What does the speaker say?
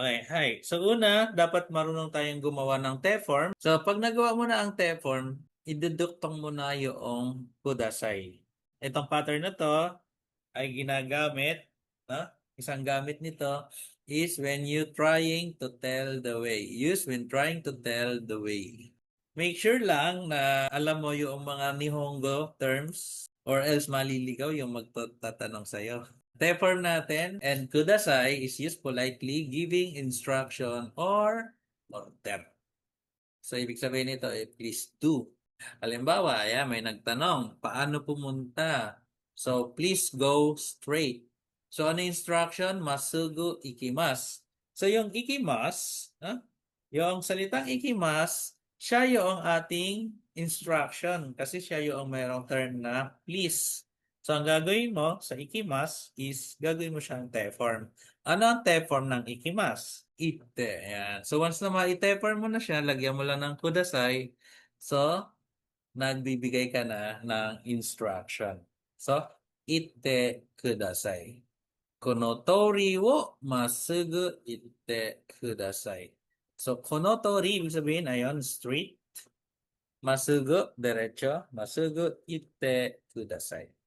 Okay, hi. So una, dapat marunong tayong gumawa ng T-form. So pag nagawa mo na ang T-form, iduduktong mo na yung kudasay. Itong pattern na to ay ginagamit, no? Isang gamit nito is when you trying to tell the way. Use when trying to tell the way. Make sure lang na alam mo yung mga Nihongo terms or else maliligaw yung magtatanong sa'yo. Te-form natin and kudasai is used politely giving instruction or order. So, ibig sabihin nito, please do. Halimbawa, ayan, may nagtanong, paano pumunta? So, please go straight. So, ano yung instruction? Masugu ikimas. So, yung ikimas, yung salitang ikimas, siya yung ating instruction kasi siya yung mayroong term na please. So, ang gagawin mo sa ikimas is gagawin mo siyang te-form. Ano ang te-form ng ikimas? Ite. Ayan. So, once na ma-ite-form mo na siya, lagyan mo lang ng kudasay. So, nagbibigay ka na ng instruction. So, ite kudasay. Konotori wo masugu ite kudasay. So, konotori, ibig sabihin, ayon, straight. Masugu, derecho. Masugu ite kudasay.